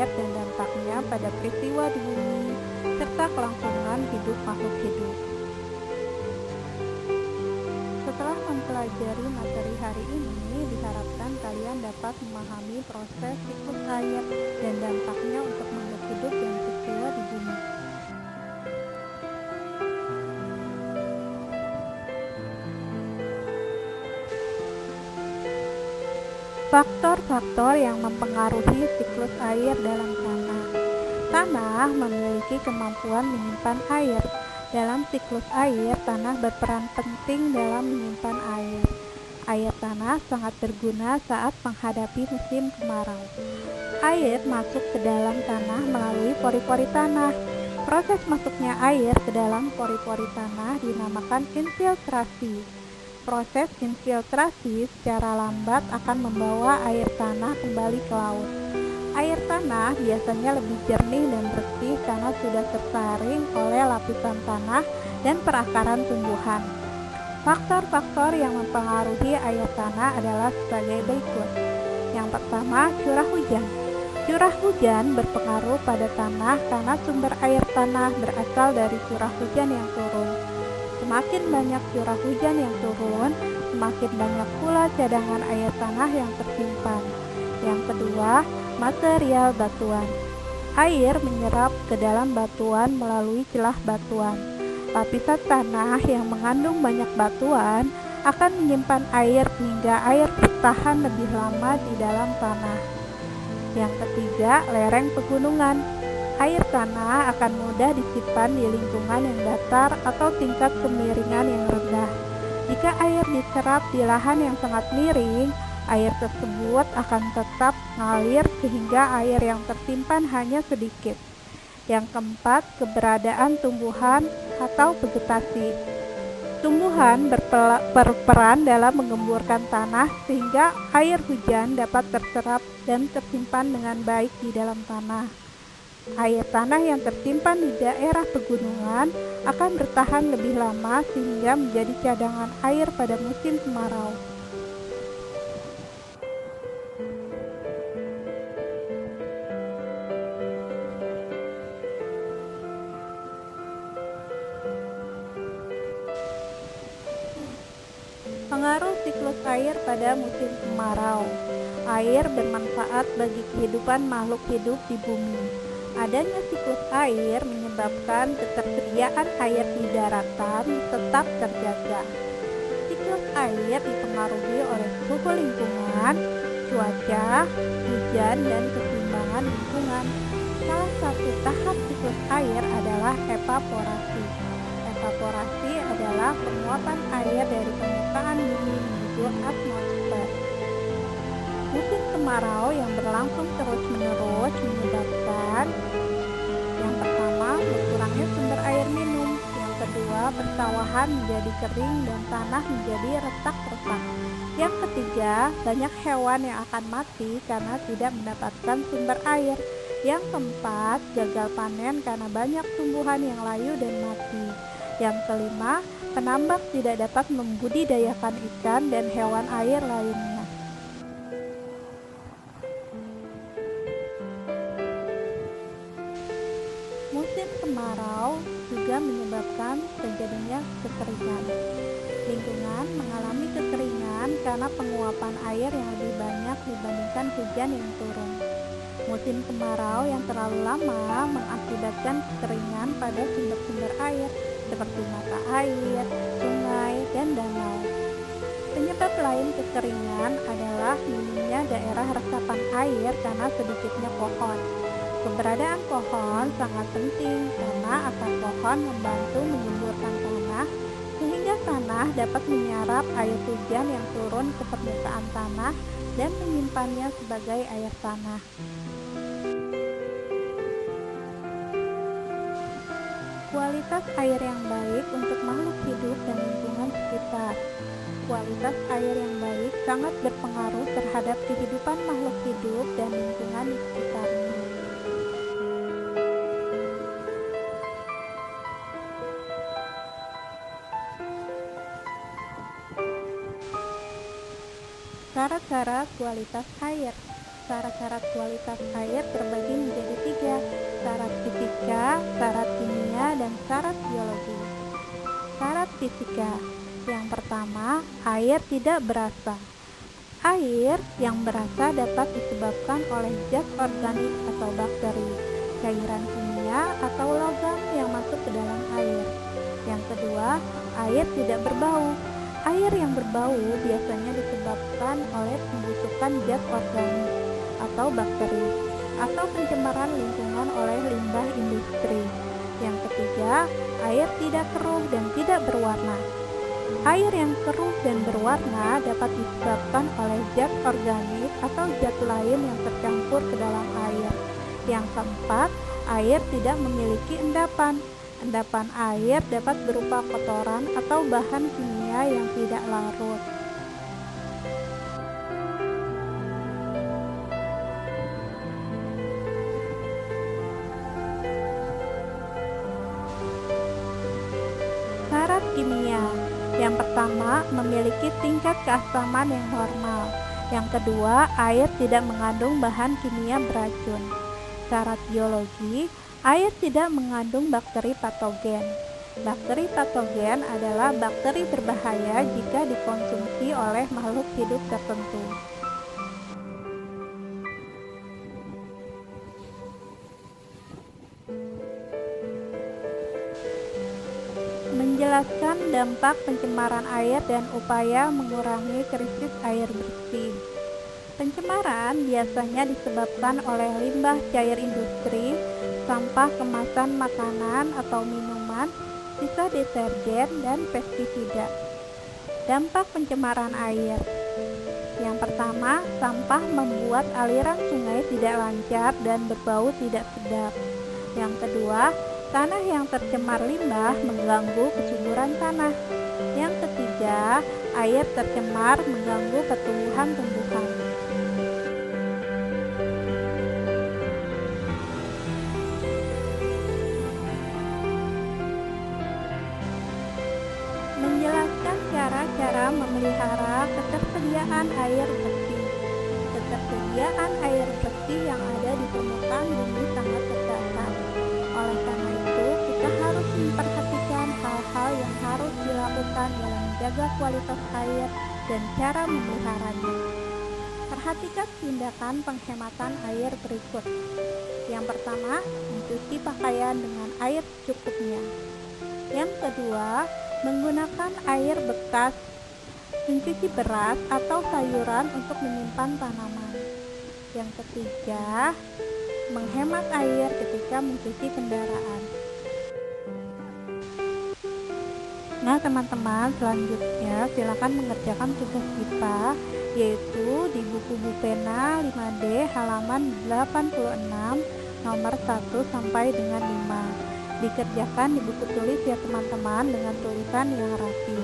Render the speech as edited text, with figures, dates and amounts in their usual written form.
air dan dampaknya pada peristiwa di bumi, serta kelangsungan hidup makhluk hidup. Setelah mempelajari materi hari ini, diharapkan kalian dapat memahami proses siklus air dan dampaknya untuk makhluk hidup dan peristiwa di bumi. Faktor-faktor yang mempengaruhi siklus air dalam tanah. Tanah memiliki kemampuan menyimpan air. Dalam siklus air, tanah berperan penting dalam menyimpan air. Air tanah sangat berguna saat menghadapi musim kemarau. Air masuk ke dalam tanah melalui pori-pori tanah. Proses masuknya air ke dalam pori-pori tanah dinamakan infiltrasi. Proses infiltrasi secara lambat akan membawa air tanah kembali ke laut. Air tanah biasanya lebih jernih dan bersih karena sudah tersaring oleh lapisan tanah dan perakaran tumbuhan. Faktor-faktor yang mempengaruhi air tanah adalah sebagai berikut. Yang pertama, curah hujan. Curah hujan berpengaruh pada tanah karena sumber air tanah berasal dari curah hujan yang turun. Semakin banyak curah hujan yang turun, semakin banyak pula cadangan air tanah yang tersimpan. Yang kedua, material batuan. Air menyerap ke dalam batuan melalui celah batuan. Lapisan tanah yang mengandung banyak batuan akan menyimpan air hingga air bertahan lebih lama di dalam tanah. Yang ketiga, lereng pegunungan. Air tanah akan mudah disimpan di lingkungan yang datar atau tingkat kemiringan yang rendah. Jika air diserap di lahan yang sangat miring, air tersebut akan tetap mengalir sehingga air yang tersimpan hanya sedikit. Yang keempat, keberadaan tumbuhan atau vegetasi. Tumbuhan berperan dalam menggemburkan tanah sehingga air hujan dapat terserap dan tersimpan dengan baik di dalam tanah. Air tanah yang tersimpan di daerah pegunungan akan bertahan lebih lama sehingga menjadi cadangan air pada musim kemarau. Pengaruh siklus air pada musim kemarau. Air bermanfaat bagi kehidupan makhluk hidup di bumi. Adanya siklus air menyebabkan ketersediaan air di daratan tetap terjaga. Siklus air dipengaruhi oleh suhu lingkungan, cuaca, hujan, dan keseimbangan lingkungan. Salah satu tahap siklus air adalah evaporasi. Evaporasi adalah penguapan air dari permukaan bumi menuju atmosfer. Musim kemarau yang berlangsung terus-menerus menyebabkan yang pertama, berkurangnya sumber air minum. Yang kedua, persawahan menjadi kering dan tanah menjadi retak-retak. Yang ketiga, banyak hewan yang akan mati karena tidak mendapatkan sumber air. Yang keempat, gagal panen karena banyak tumbuhan yang layu dan mati. Yang kelima, penambang tidak dapat membudidayakan ikan dan hewan air lainnya. Musim kemarau juga menyebabkan terjadinya kekeringan. Lingkungan mengalami kekeringan karena penguapan air yang lebih banyak dibandingkan hujan yang turun. Musim kemarau yang terlalu lama mengakibatkan kekeringan pada sumber-sumber air seperti mata air, sungai, dan danau. Penyebab lain kekeringan adalah minimnya daerah resapan air karena sedikitnya pohon. Keberadaan pohon sangat penting karena akar pohon membantu menyemburkan tanah sehingga tanah dapat menyerap air hujan yang turun ke permukaan tanah dan menyimpannya sebagai air tanah. Kualitas air yang baik untuk makhluk hidup dan lingkungan sekitar. Kualitas air yang baik sangat berpengaruh terhadap kehidupan makhluk hidup dan lingkungan di sekitarnya. Cara-cara kualitas air. syarat-syarat kualitas air terbagi menjadi 3, syarat fisika, syarat kimia, dan syarat biologi. Syarat fisika. Yang pertama, air tidak berasa. Air yang berasa dapat disebabkan oleh zat organik atau bakteri, cairan kimia, atau logam yang masuk ke dalam air. Yang kedua, air tidak berbau. Air yang berbau biasanya disebabkan oleh pembusukan zat organik atau bakteri, atau pencemaran lingkungan oleh limbah industri. Yang ketiga, air tidak keruh dan tidak berwarna. Air yang keruh dan berwarna dapat disebabkan oleh zat organik atau zat lain yang tercampur ke dalam air. Yang keempat, air tidak memiliki endapan. Endapan air dapat berupa kotoran atau bahan kimia yang tidak larut. Syarat kimia. Yang pertama, memiliki tingkat keasaman yang normal. Yang kedua, air tidak mengandung bahan kimia beracun. Syarat biologi, air tidak mengandung bakteri patogen. Bakteri patogen adalah bakteri berbahaya jika dikonsumsi oleh makhluk hidup tertentu. Menjelaskan dampak pencemaran air dan upaya mengurangi krisis air bersih. Pencemaran biasanya disebabkan oleh limbah cair industri, sampah kemasan makanan atau minuman, sisa deterjen, dan pestisida. Dampak pencemaran air. Yang pertama, sampah membuat aliran sungai tidak lancar dan berbau tidak sedap. Yang kedua, tanah yang tercemar limbah mengganggu kesuburan tanah. Yang ketiga, air tercemar mengganggu pertumbuhan-tumbuhan. Menjelaskan cara-cara memelihara ketersediaan air bersih. Ketersediaan air bersih yang ada di permukaan bumi sangat terbatas. Oleh karena itu, kita harus memperhatikan hal-hal yang harus dilakukan dalam menjaga kualitas air dan cara memeliharanya. Perhatikan tindakan penghematan air berikut. Yang pertama, mencuci pakaian dengan air secukupnya. Yang kedua, menggunakan air bekas mencuci beras atau sayuran untuk menyimpan tanaman. Yang ketiga, menghemat air ketika mencuci kendaraan. Nah teman-teman, selanjutnya silakan mengerjakan tugas kita, yaitu di buku Bupena 5D halaman 86 nomor 1 sampai dengan 5. Dikerjakan di buku tulis ya teman-teman dengan tulisan yang rapi.